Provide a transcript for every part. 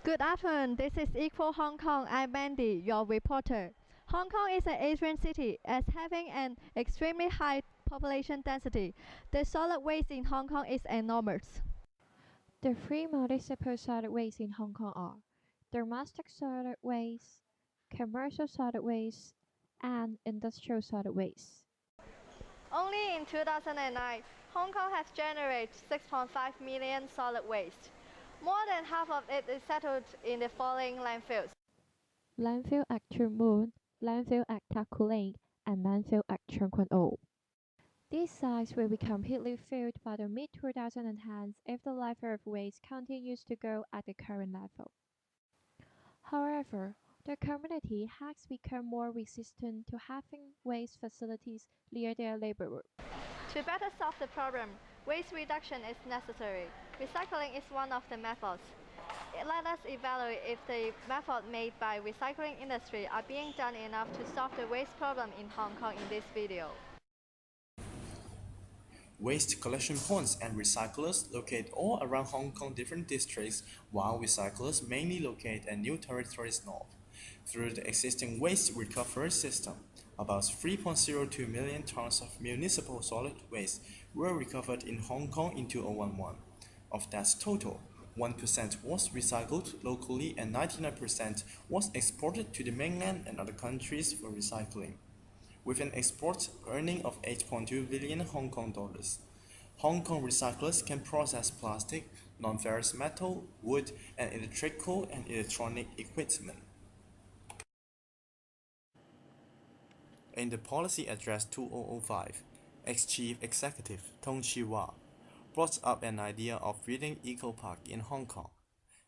Good afternoon, this is Equal Hong Kong. I'm Mandy, your reporter. Hong Kong is an Asian city as having an extremely high population density. The solid waste in Hong Kong is enormous. The three municipal solid waste in Hong Kong are domestic solid waste, commercial solid waste, and industrial solid waste. Only in 2009, Hong Kong has generated 6.5 million solid waste. More than half of it is settled in the following landfills. Landfill at Tuen Mun, landfill at Tak Koo Lane, and landfill at Cheung Kwan O. These sites will be completely filled by the mid-2010s if the level of waste continues to grow at the current level. However, the community has become more resistant to having waste facilities near their neighborhood. To better solve the problem, waste reduction is necessary. Recycling is one of the methods. Let us evaluate if the methods made by recycling industry are being done enough to solve the waste problem in Hong Kong in this video. Waste collection points and recyclers locate all around Hong Kong different districts, while recyclers mainly locate at New Territories North. Through the existing waste recovery system, about 3.02 million tons of municipal solid waste were recovered in Hong Kong in 2011. Of that total, 1% was recycled locally and 99% was exported to the mainland and other countries for recycling. With an export earning of 8.2 billion Hong Kong dollars. Hong Kong recyclers can process plastic, non-ferrous metal, wood, and electrical and electronic equipment. In the Policy Address 2005, ex-Chief Executive Tong Chi-Wah brought up an idea of building eco-park in Hong Kong.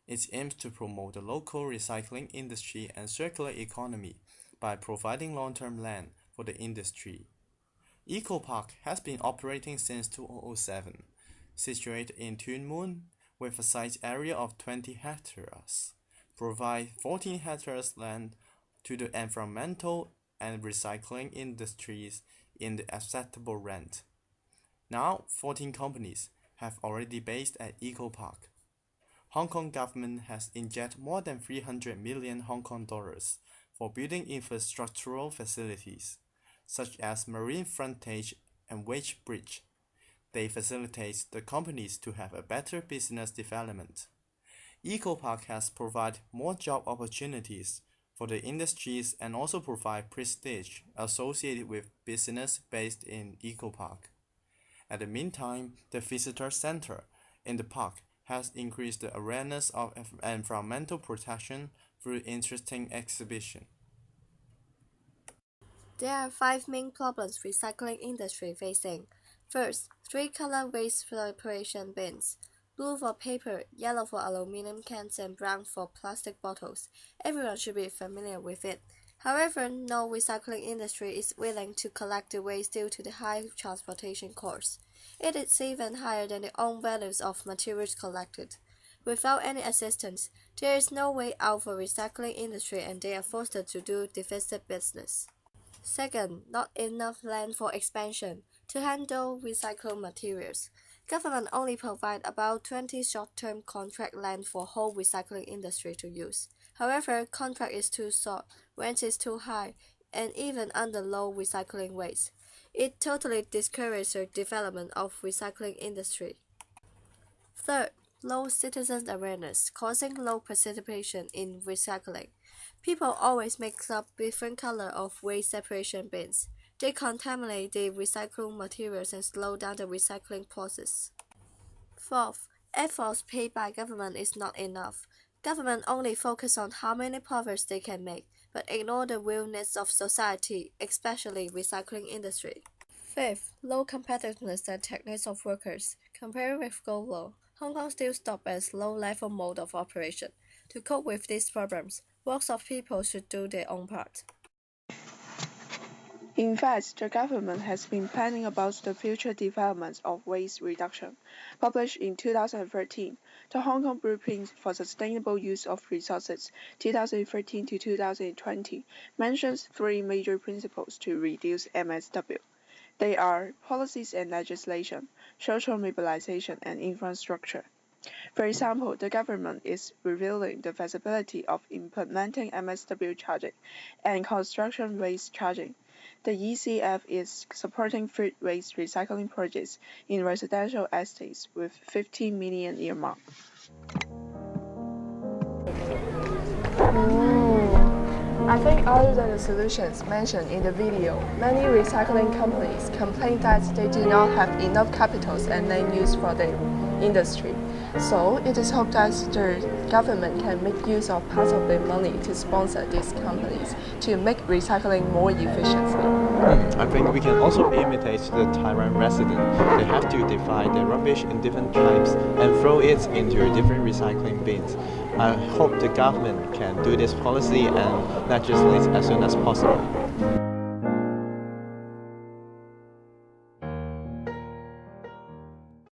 It aims to promote the local recycling industry and circular economy by providing long-term land for the industry. Eco Park has been operating since 2007, situated in Tuen Mun with a site area of 20 hectares, provide 14 hectares land to the environmental and recycling industries in the acceptable rent. Now 14 companies have already based at Eco Park. Hong Kong government has injected more than 300 million Hong Kong dollars for building infrastructural facilities, such as marine frontage and wage bridge. They facilitate the companies to have a better business development. Eco Park has provided more job opportunities for the industries and also provide prestige associated with business based in Eco Park. At the meantime, the visitor center in the park has increased the awareness of environmental protection through interesting exhibition. There are five main problems recycling industry facing. First, three-color waste separation bins. Blue for paper, yellow for aluminum cans, and brown for plastic bottles. Everyone should be familiar with it. However, no recycling industry is willing to collect the waste due to the high transportation costs. It is even higher than the own values of materials collected. Without any assistance, there is no way out for recycling industry and they are forced to do deficit business. Second, not enough land for expansion to handle recycled materials. Government only provide about 20 short-term contract land for whole recycling industry to use. However, contract is too short, rent is too high, and even under low recycling rates. It totally discourages the development of recycling industry. Third, low citizen awareness, causing low participation in recycling. People always mix up different color of waste separation bins. They contaminate the recycled materials and slow down the recycling process. Fourth, efforts paid by government is not enough. Government only focus on how many profits they can make, but ignore the real needs of society, especially recycling industry. Fifth, low competitiveness and techniques of workers. Compared with global, Hong Kong still stops as low-level mode of operation. To cope with these problems, works of people should do their own part. In fact, the government has been planning about the future development of waste reduction. Published in 2013, the Hong Kong Blueprint for Sustainable Use of Resources 2013 to 2020 mentions three major principles to reduce MSW. They are policies and legislation, social mobilization, and infrastructure. For example, the government is revealing the feasibility of implementing MSW charging and construction waste charging. The ECF is supporting food waste recycling projects in residential estates with 15 million earmarked. I think other than the solutions mentioned in the video, many recycling companies complain that they do not have enough capitals and land use for the industry. So it is hoped that the government can make use of part of the money to sponsor these companies to make recycling more efficiently. I think we can also imitate the Taiwan resident. They have to divide their rubbish in different types and throw it into different recycling bins. I hope the government can do this policy and legislate as soon as possible.